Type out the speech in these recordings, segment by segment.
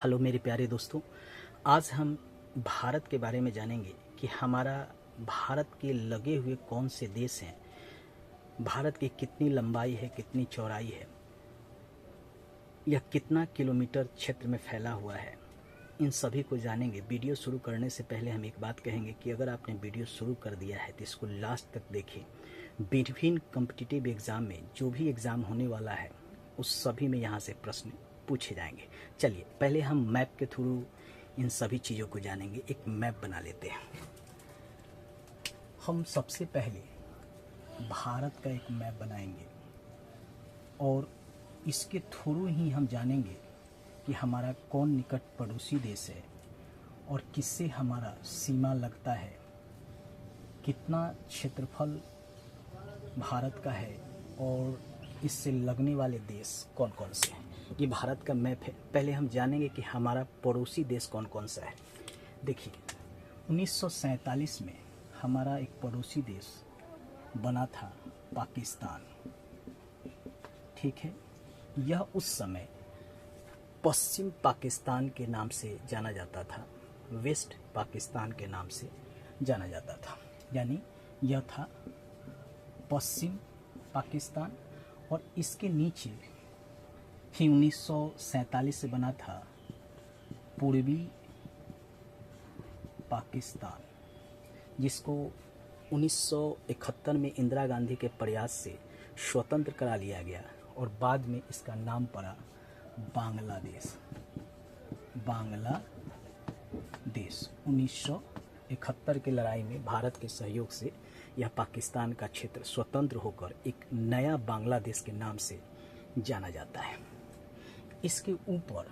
Hello मेरे प्यारे दोस्तों, आज हम भारत के बारे में जानेंगे कि हमारा भारत के लगे हुए कौन से देश हैं, भारत की कितनी लंबाई है, कितनी चौड़ाई है, यह कितना किलोमीटर क्षेत्र में फैला हुआ है। इन सभी को जानेंगे। वीडियो शुरू करने से पहले हम एक बात कहेंगे कि अगर आपने वीडियो शुरू कर दिया है तो इसको लास्ट तक देखें। विभिन्न कॉम्पिटिटिव एग्ज़ाम में जो भी एग्ज़ाम होने वाला है उस सभी में यहाँ से प्रश्न पूछे जाएंगे। चलिए पहले हम मैप के थ्रू इन सभी चीज़ों को जानेंगे। एक मैप बना लेते हैं। हम सबसे पहले भारत का एक मैप बनाएंगे और इसके थ्रू ही हम जानेंगे कि हमारा कौन निकट पड़ोसी देश है और किससे हमारा सीमा लगता है, कितना क्षेत्रफल भारत का है और इससे लगने वाले देश कौन कौन से हैं। ये भारत का मैप है। पहले हम जानेंगे कि हमारा पड़ोसी देश कौन कौन सा है। देखिए 1947 में हमारा एक पड़ोसी देश बना था, पाकिस्तान। ठीक है, यह उस समय पश्चिम पाकिस्तान के नाम से जाना जाता था, वेस्ट पाकिस्तान के नाम से जाना जाता था। यानी यह था पश्चिम पाकिस्तान और इसके नीचे ही 1947 से बना था पूर्वी पाकिस्तान, जिसको 1971 में इंदिरा गांधी के प्रयास से स्वतंत्र करा लिया गया और बाद में इसका नाम पड़ा बांग्लादेश। बांग्लादेश 1971 की लड़ाई में भारत के सहयोग से यह पाकिस्तान का क्षेत्र स्वतंत्र होकर एक नया बांग्लादेश के नाम से जाना जाता है। इसके ऊपर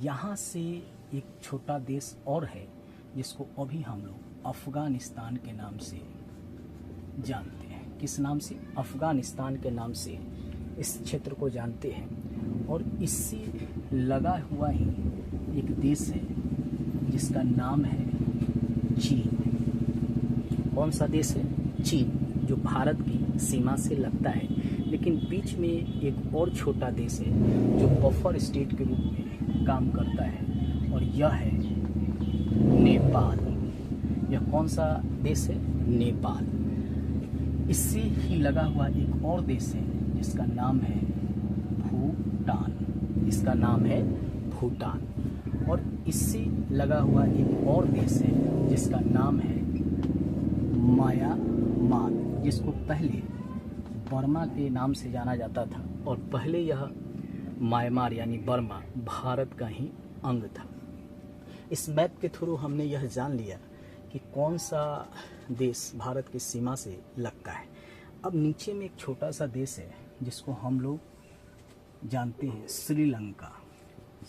यहाँ से एक छोटा देश और है जिसको अभी हम लोग अफ़गानिस्तान के नाम से जानते हैं। किस नाम से? अफ़गानिस्तान के नाम से इस क्षेत्र को जानते हैं। और इससे लगा हुआ ही एक देश है जिसका नाम है चीन। कौन सा देश है? चीन, जो भारत की सीमा से लगता है। लेकिन बीच में एक और छोटा देश है जो बफर स्टेट के रूप में काम करता है और यह है नेपाल। यह कौन सा देश है? नेपाल। इससे ही लगा हुआ एक और देश है जिसका नाम है भूटान। इसका नाम है भूटान। और इससे लगा हुआ एक और देश है जिसका नाम है म्यांमार, जिसको पहले बर्मा के नाम से जाना जाता था और पहले यह म्यांमार यानी बर्मा भारत का ही अंग था। इस मैप के थ्रू हमने यह जान लिया कि कौन सा देश भारत की सीमा से लगता है। अब नीचे में एक छोटा सा देश है जिसको हम लोग जानते हैं श्रीलंका।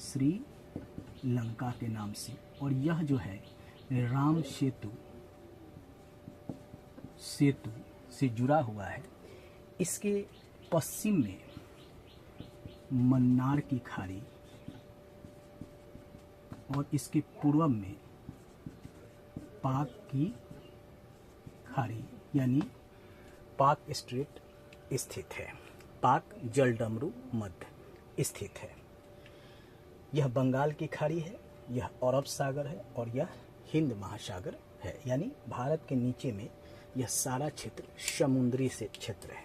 श्रीलंका के नाम से। और यह जो है राम सेतु से जुड़ा हुआ है। इसके पश्चिम में मन्नार की खाड़ी और इसके पूर्व में पाक की खाड़ी यानी पाक स्ट्रेट स्थित है। पाक जलडमरू मध्य स्थित है। यह बंगाल की खाड़ी है, यह अरब सागर है और यह हिंद महासागर है। यानी भारत के नीचे में यह सारा क्षेत्र समुद्री से क्षेत्र है।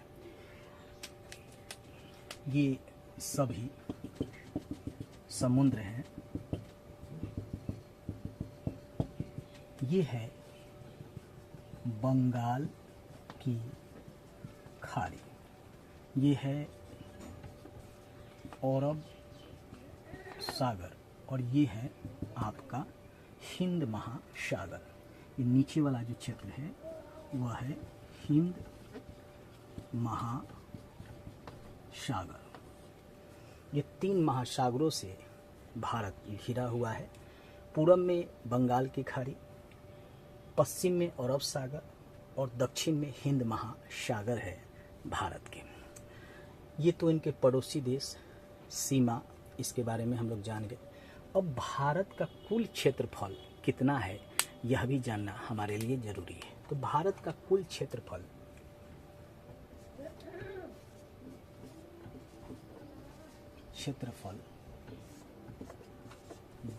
ये सभी समुद्र हैं। ये है बंगाल की खाड़ी, ये है अरब सागर और ये है आपका हिंद महासागर। ये नीचे वाला जो क्षेत्र है वह है हिंद महासागर। ये 3 महासागरों से भारत घिरा हुआ है। पूरब में बंगाल की खाड़ी, पश्चिम में अरब सागर और दक्षिण में हिंद महासागर है भारत के। ये तो इनके पड़ोसी देश, सीमा, इसके बारे में हम लोग जान गए। अब भारत का कुल क्षेत्रफल कितना है यह भी जानना हमारे लिए जरूरी है। तो भारत का कुल क्षेत्रफल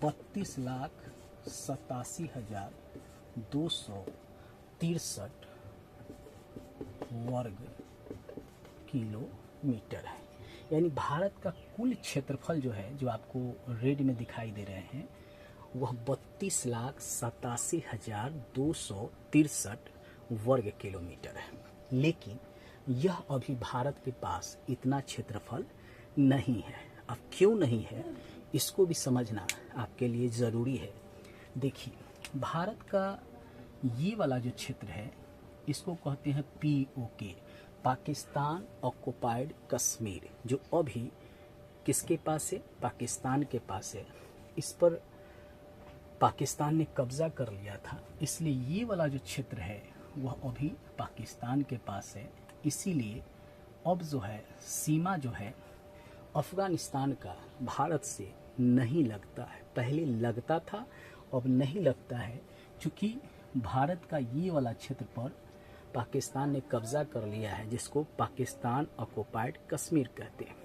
32,87,263 वर्ग किलोमीटर है। यानी भारत का कुल क्षेत्रफल जो है, जो आपको रेड में दिखाई दे रहे हैं, वह 32,87,263 वर्ग किलोमीटर है। लेकिन यह अभी भारत के पास इतना क्षेत्रफल नहीं है। अब क्यों नहीं है, इसको भी समझना आपके लिए ज़रूरी है। देखिए, भारत का ये वाला जो क्षेत्र है, इसको कहते हैं POK, पाकिस्तान ऑक्युपाइड कश्मीर, जो अभी किसके पास है, पाकिस्तान के पास है। इस पर पाकिस्तान ने कब्जा कर लिया था, इसलिए ये वाला जो क्षेत्र है वह अभी पाकिस्तान के पास है। इसीलिए अब जो है सीमा जो है अफ़गानिस्तान का भारत से नहीं लगता है। पहले लगता था, अब नहीं लगता है, क्योंकि भारत का ये वाला क्षेत्र पर पाकिस्तान ने कब्जा कर लिया है, जिसको पाकिस्तान ऑक्युपाइड कश्मीर कहते हैं।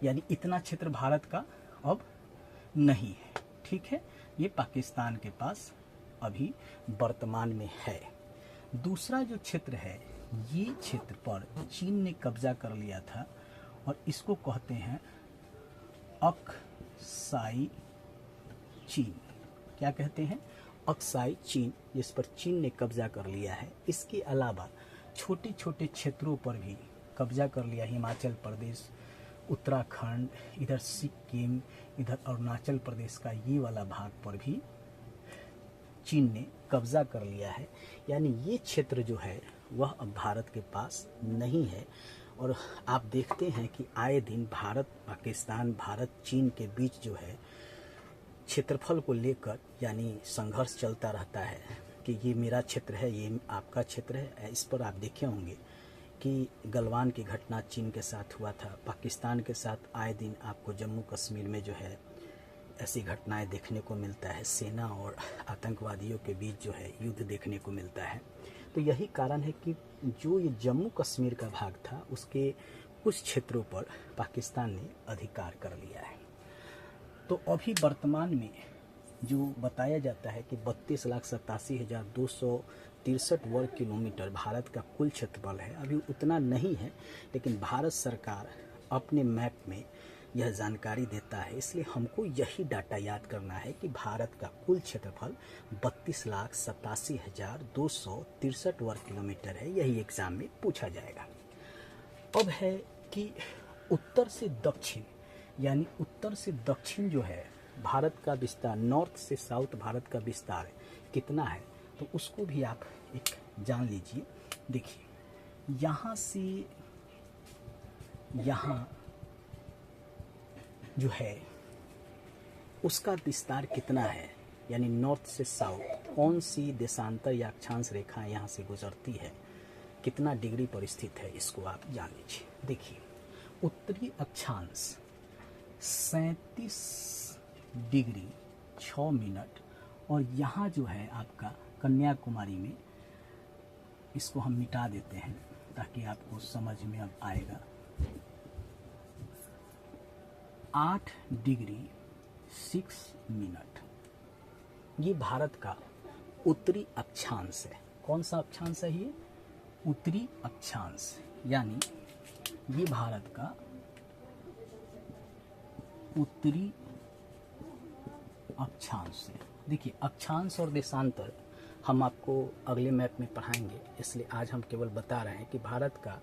यानी इतना क्षेत्र भारत का अब नहीं है। ठीक है, ये पाकिस्तान के पास अभी वर्तमान में है। दूसरा जो क्षेत्र है, ये क्षेत्र पर चीन ने कब्जा कर लिया था और इसको कहते हैं अक्साई चीन। क्या कहते हैं, अक्साई चीन, जिस पर चीन ने कब्जा कर लिया है। इसके अलावा छोटे छोटे क्षेत्रों पर भी कब्जा कर लिया। हिमाचल प्रदेश, उत्तराखंड, इधर सिक्किम, इधर अरुणाचल प्रदेश का ये वाला भाग पर भी चीन ने कब्जा कर लिया है। यानी ये क्षेत्र जो है वह अब भारत के पास नहीं है। और आप देखते हैं कि आए दिन भारत पाकिस्तान, भारत चीन के बीच जो है क्षेत्रफल को लेकर यानी संघर्ष चलता रहता है कि ये मेरा क्षेत्र है, ये आपका क्षेत्र है। इस पर आप देखे होंगे कि गलवान की घटना चीन के साथ हुआ था, पाकिस्तान के साथ आए दिन आपको जम्मू कश्मीर में जो है ऐसी घटनाएं देखने को मिलता है। सेना और आतंकवादियों के बीच जो है युद्ध देखने को मिलता है। तो यही कारण है कि जो ये जम्मू कश्मीर का भाग था, उसके कुछ क्षेत्रों पर पाकिस्तान ने अधिकार कर लिया है। तो अभी वर्तमान में जो बताया जाता है कि 32,87,263 वर्ग किलोमीटर भारत का कुल क्षेत्रफल है। अभी उतना नहीं है, लेकिन भारत सरकार अपने मैप में यह जानकारी देता है। इसलिए हमको यही डाटा याद करना है कि भारत का कुल क्षेत्रफल 32,87,263 वर्ग किलोमीटर है। यही एग्जाम में पूछा जाएगा। अब है कि उत्तर से दक्षिण, यानी उत्तर से दक्षिण जो है भारत का विस्तार, नॉर्थ से साउथ भारत का विस्तार कितना है, तो उसको भी आप एक जान लीजिए। देखिए, यहाँ से यहाँ जो है उसका विस्तार कितना है, यानी नॉर्थ से साउथ कौन सी देशांतर या अक्षांश रेखा यहाँ से गुजरती है, कितना डिग्री पर स्थित है, इसको आप जान लीजिए। देखिए, उत्तरी अक्षांश 37 डिग्री 6 मिनट, और यहाँ जो है आपका कन्याकुमारी में, इसको हम मिटा देते हैं ताकि आपको समझ में अब आएगा, 8 डिग्री 6 मिनट। ये भारत का उत्तरी अक्षांश है। कौन सा अक्षांश है ये? उत्तरी अक्षांश, यानी ये भारत का उत्तरी अक्षांश है। देखिए, अक्षांश और देशांतर हम आपको अगले मैप में पढ़ाएंगे, इसलिए आज हम केवल बता रहे हैं कि भारत का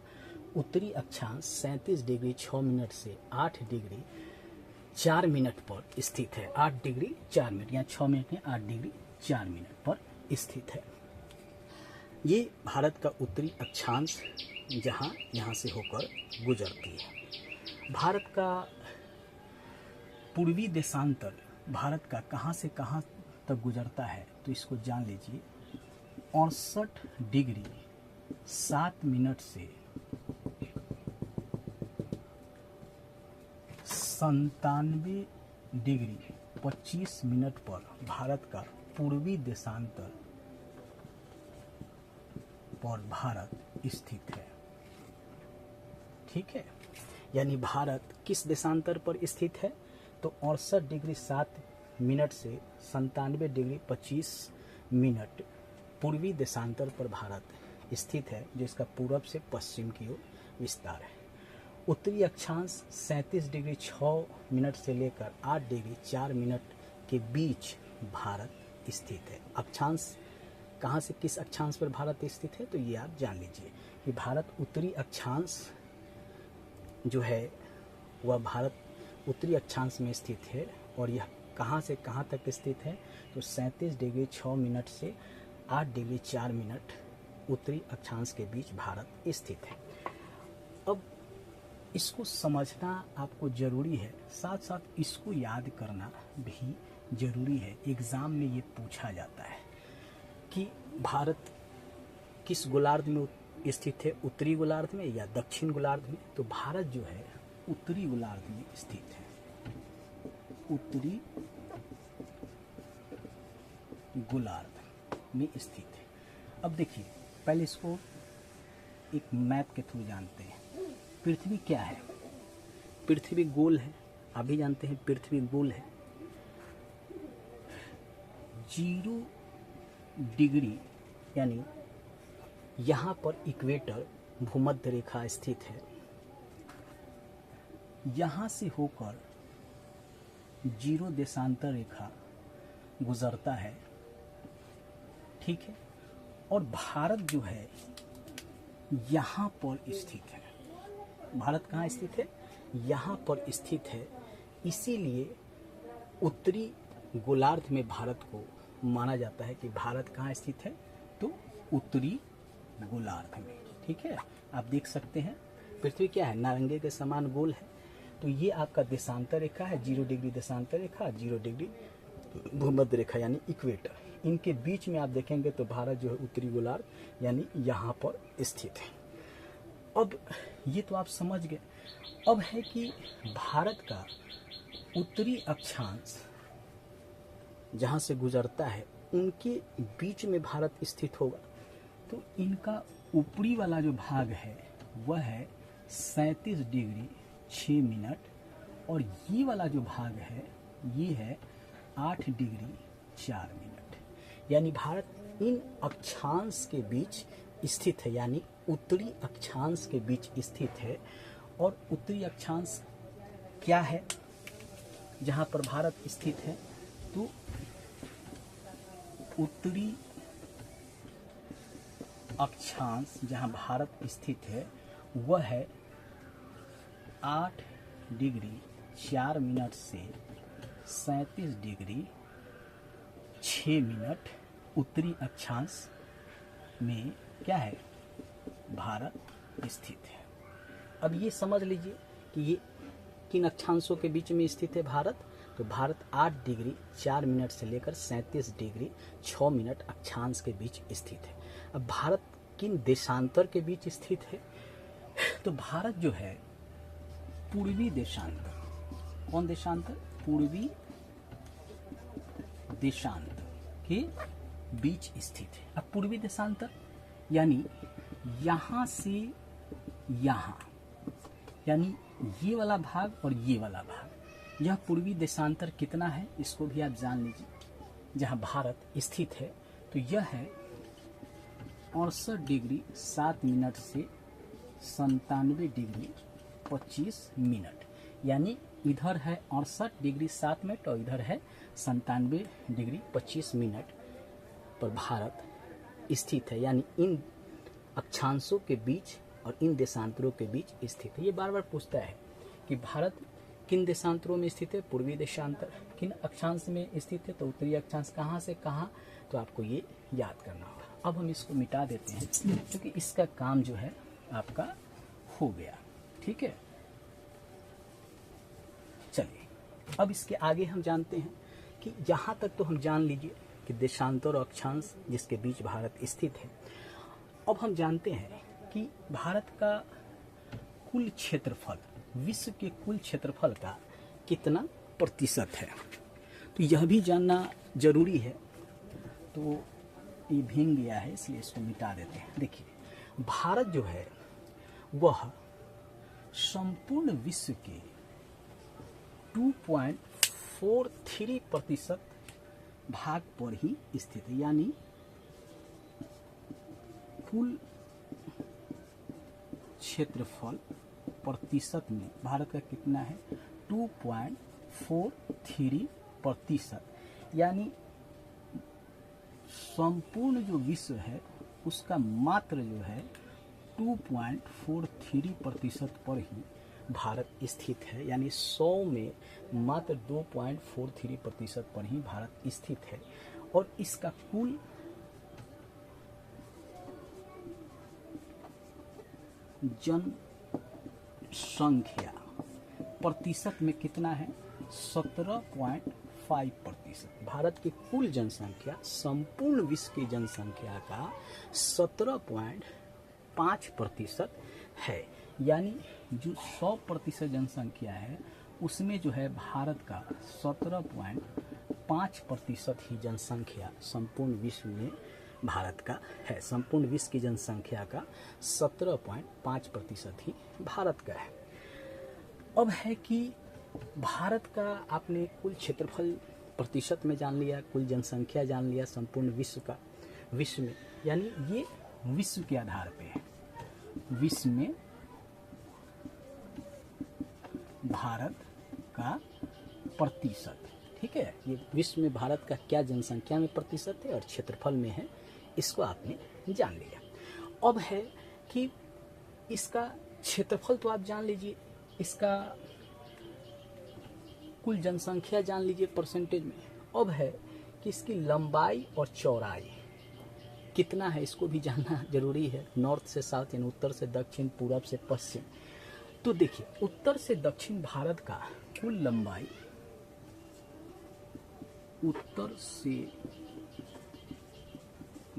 उत्तरी अक्षांश 37 डिग्री 6 मिनट से 8 डिग्री 4 मिनट पर स्थित है। 8 डिग्री 4 मिनट या 6 मिनट में 8 डिग्री 4 मिनट पर स्थित है। ये भारत का उत्तरी अक्षांश जहाँ यहाँ से होकर गुजरती है। भारत का पूर्वी देशांतर भारत का कहाँ से कहाँ तक गुजरता है, तो इसको जान लीजिए। 68 डिग्री 7 मिनट से 97 डिग्री 25 मिनट पर भारत का पूर्वी देशांतर पर भारत स्थित है। ठीक है, यानी भारत किस देशांतर पर स्थित है, तो 68 डिग्री 7 मिनट से 97 डिग्री 25 मिनट पूर्वी देशांतर पर भारत स्थित है, जो इसका पूर्व से पश्चिम की ओर विस्तार है। उत्तरी अक्षांश 37 डिग्री 6 मिनट से लेकर 8 डिग्री 4 मिनट के बीच भारत स्थित है। अक्षांश कहाँ से किस अक्षांश पर भारत स्थित है, तो ये आप जान लीजिए कि भारत उत्तरी अक्षांश जो है वह भारत उत्तरी अक्षांश में स्थित है। और यह कहाँ से कहाँ तक स्थित है, तो 37 डिग्री 6 मिनट से 8 डिग्री 4 मिनट उत्तरी अक्षांश के बीच भारत स्थित है। अब इसको समझना आपको ज़रूरी है, साथ साथ इसको याद करना भी ज़रूरी है। एग्ज़ाम में ये पूछा जाता है कि भारत किस गोलार्ध में स्थित है, उत्तरी गोलार्ध में या दक्षिण गोलार्ध में। तो भारत जो है उत्तरी गोलार्ध में स्थित है, उत्तरी गोलार्ध में स्थित है। अब देखिए, पहले इसको एक मैप के थ्रू जानते हैं। पृथ्वी क्या है, पृथ्वी गोल है, आप भी जानते हैं पृथ्वी गोल है। 0 डिग्री यानी यहाँ पर इक्वेटर भूमध्य रेखा स्थित है, यहाँ से होकर 0 देशांतर रेखा गुजरता है, ठीक है। और भारत जो है यहाँ पर स्थित है। भारत कहाँ स्थित है, यहाँ पर स्थित है। इसीलिए उत्तरी गोलार्ध में भारत को माना जाता है कि भारत कहाँ स्थित है, तो उत्तरी गोलार्ध में, ठीक है। आप देख सकते हैं पृथ्वी क्या है, नारंगी के समान गोल है। तो ये आपका देशांतर रेखा है, 0 डिग्री देशांतर रेखा, 0 डिग्री भूमध्य रेखा यानी इक्वेटर। इनके बीच में आप देखेंगे तो भारत जो है उत्तरी गोलार्ध यानी यहाँ पर स्थित है। अब ये तो आप समझ गए। अब है कि भारत का उत्तरी अक्षांश जहाँ से गुजरता है उनके बीच में भारत स्थित होगा। तो इनका ऊपरी वाला जो भाग है वह है 37 डिग्री 6 मिनट और ये वाला जो भाग है ये है 8 डिग्री 4 मिनट। यानी भारत इन अक्षांश के बीच स्थित है, यानी उत्तरी अक्षांश के बीच स्थित है। और उत्तरी अक्षांश क्या है जहाँ पर भारत स्थित है, तो उत्तरी अक्षांश जहाँ भारत स्थित है वह है 8 डिग्री 4 मिनट से 37 डिग्री 6 मिनट उत्तरी अक्षांश में क्या है, भारत स्थित है। अब ये समझ लीजिए कि ये किन अक्षांशों के बीच में स्थित है भारत, तो भारत 8 डिग्री 4 मिनट से लेकर 37 डिग्री 6 मिनट अक्षांश के बीच स्थित है। अब भारत किन देशांतर के बीच स्थित है, तो भारत जो है पूर्वी देशांतर, कौन देशांतर, पूर्वी देशांतर के बीच स्थित है। अब पूर्वी देशांतर यानी यहाँ से यहाँ, यानी ये वाला भाग और ये वाला भाग, यह पूर्वी देशांतर कितना है इसको भी आप जान लीजिए। जहाँ भारत स्थित है तो यह है 68 डिग्री 7 मिनट से 97 डिग्री 25 मिनट। यानी इधर है 68 डिग्री 7 मिनट और इधर है 97 डिग्री 25 मिनट पर भारत स्थित है। यानी इन अक्षांशों के बीच और इन देशांतरों के बीच स्थित है। ये बार बार पूछता है कि भारत किन देशांतरों में स्थित है, पूर्वी देशांतर, किन अक्षांश में स्थित है तो उत्तरी अक्षांश, कहाँ से कहाँ, तो आपको ये याद करना होगा। अब हम इसको मिटा देते हैं क्योंकि इसका काम जो है आपका हो गया, ठीक है। चलिए अब इसके आगे हम जानते हैं कि यहाँ तक तो हम जान लीजिए कि देशांतर और अक्षांश जिसके बीच भारत स्थित है। अब हम जानते हैं कि भारत का कुल क्षेत्रफल, विश्व के कुल क्षेत्रफल का कितना प्रतिशत है, तो यह भी जानना जरूरी है। तो ये भींग गया है इसलिए इसको मिटा देते हैं। देखिए भारत जो है वह संपूर्ण विश्व के 2.43% भाग पर ही स्थित है, यानी कुल क्षेत्रफल प्रतिशत में भारत का कितना है 2.43%, यानी संपूर्ण जो विश्व है उसका मात्र जो है 2.43% पर ही भारत स्थित है, यानी 100 में मात्र 2.43% पर ही भारत स्थित है। और इसका कुल जनसंख्या प्रतिशत में कितना है 17.5%। भारत की कुल जनसंख्या संपूर्ण विश्व की जनसंख्या का 17.5% है, यानी जो 100% जनसंख्या है उसमें जो है भारत का 17.5% ही जनसंख्या संपूर्ण विश्व में भारत का है। संपूर्ण विश्व की जनसंख्या का 17.5% ही भारत का है। अब है कि भारत का आपने कुल क्षेत्रफल प्रतिशत में जान लिया, कुल जनसंख्या जान लिया संपूर्ण विश्व का, विश्व में, यानी ये विश्व के आधार पे है। विश्व में भारत का प्रतिशत, ठीक है, ये विश्व में भारत का क्या जनसंख्या में प्रतिशत है और क्षेत्रफल में है, इसको आपने जान लिया। अब है कि इसका क्षेत्रफल तो आप जान लीजिए, इसका कुल जनसंख्या जान लीजिए परसेंटेज में। अब है कि इसकी लंबाई और चौड़ाई कितना है, इसको भी जानना जरूरी है। नॉर्थ से साउथ यानी उत्तर से दक्षिण, पूरब से पश्चिम। तो देखिए उत्तर से दक्षिण भारत का कुल लंबाई, उत्तर से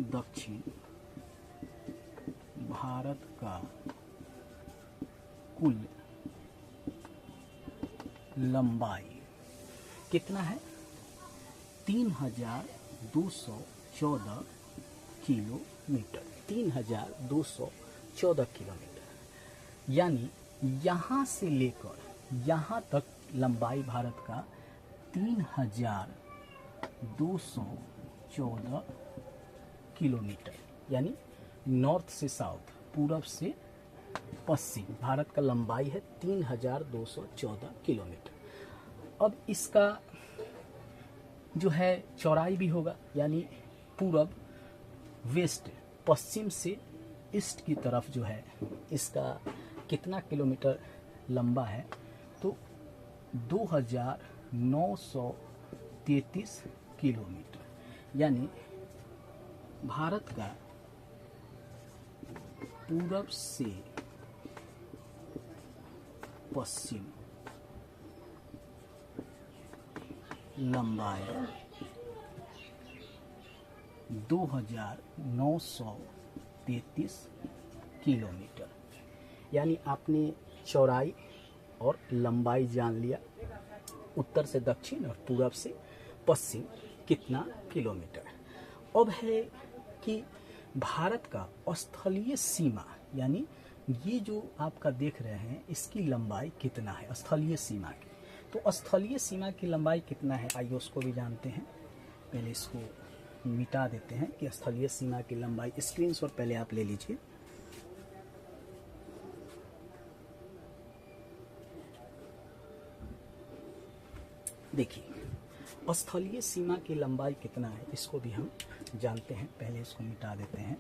दक्षिण भारत का कुल लंबाई कितना है 3214 किलोमीटर। 3214 किलोमीटर, यानी यहाँ से लेकर यहाँ तक लंबाई भारत का 3214 किलोमीटर, यानी नॉर्थ से साउथ, पूरब से पश्चिम भारत का लंबाई है 3214 किलोमीटर। अब इसका जो है चौड़ाई भी होगा, यानी पूरब वेस्ट, पश्चिम से ईस्ट की तरफ जो है इसका कितना किलोमीटर लंबा है, तो 2933 किलोमीटर, यानी भारत का पूरब से पश्चिम लंबाई 2933 किलोमीटर, यानी आपने चौड़ाई और लंबाई जान लिया, उत्तर से दक्षिण और पूरब से पश्चिम कितना किलोमीटर। अब है कि भारत का स्थलीय सीमा, यानी ये जो आपका देख रहे हैं इसकी लंबाई कितना है स्थलीय सीमा की। तो स्थलीय सीमा की लंबाई कितना है, आइए उसको भी जानते हैं। पहले इसको मिटा देते हैं कि स्थलीय सीमा की लंबाई, स्क्रीनशॉट पहले आप ले लीजिए। देखिए स्थलीय सीमा की लंबाई कितना है इसको भी हम जानते हैं, पहले इसको मिटा देते हैं।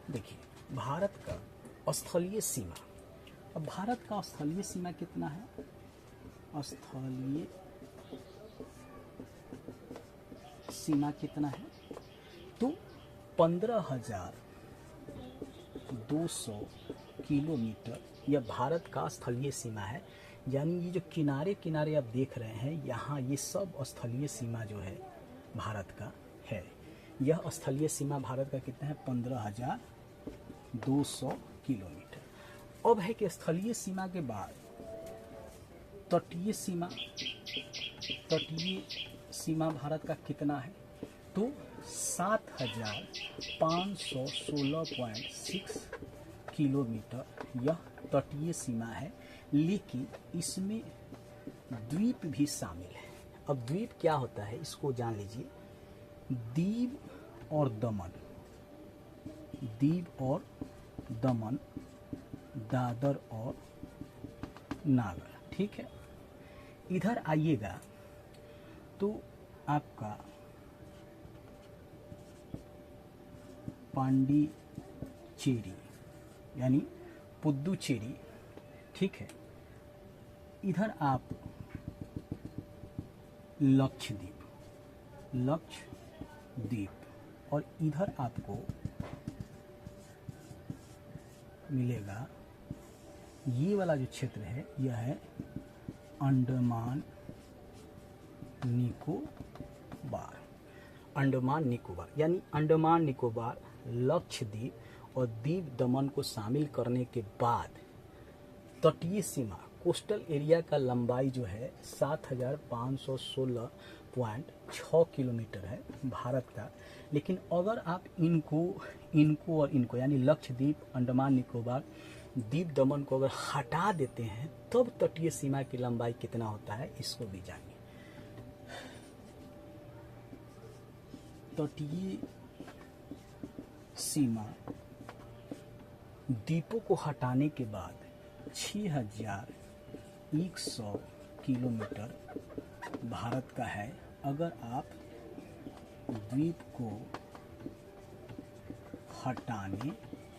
देखिए भारत का स्थलीय सीमा, अब भारत का स्थलीय सीमा कितना है, स्थलीय सीमा कितना है, तो 15,200 किलोमीटर यह भारत का स्थलीय सीमा है। यानी ये जो किनारे किनारे आप देख रहे हैं यहाँ, ये सब स्थलीय सीमा जो है भारत का है। यह स्थलीय सीमा भारत का कितना है 15,200 किलोमीटर। अब है कि स्थलीय सीमा के बाद तटीय सीमा भारत का कितना है, तो 7516.6 किलोमीटर यह तटीय सीमा है। लेकिन इसमें द्वीप भी शामिल है। अब द्वीप क्या होता है इसको जान लीजिए। दीव और दमन, दादर और नागर, ठीक है। इधर आइएगा तो आपका पांडिचेरी यानी पुदुचेरी, ठीक है। इधर आप लक्षद्वीप और इधर आपको मिलेगा ये वाला जो क्षेत्र है यह है अंडमान निकोबार यानी अंडमान निकोबार, लक्षद्वीप और दीव दमन को शामिल करने के बाद तटीय सीमा कोस्टल एरिया का लंबाई जो है 7516.6 किलोमीटर है भारत का। लेकिन अगर आप इनको और इनको यानी लक्षद्वीप, अंडमान निकोबार, दीव दमन को अगर हटा देते हैं तब तटीय सीमा की लंबाई कितना होता है इसको भी जानिए। तटीय सीमा द्वीपों को हटाने के बाद 6100 किलोमीटर भारत का है। अगर आप द्वीप को हटाने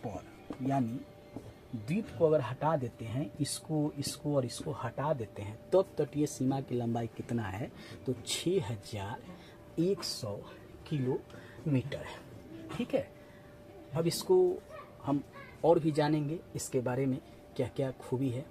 पर यानी द्वीप को अगर हटा देते हैं, इसको और इसको हटा देते हैं तब तटीय सीमा की लंबाई कितना है, तो 6100 किलोमीटर है, ठीक है। अब इसको हम और भी जानेंगे, इसके बारे में क्या क्या खूबी है।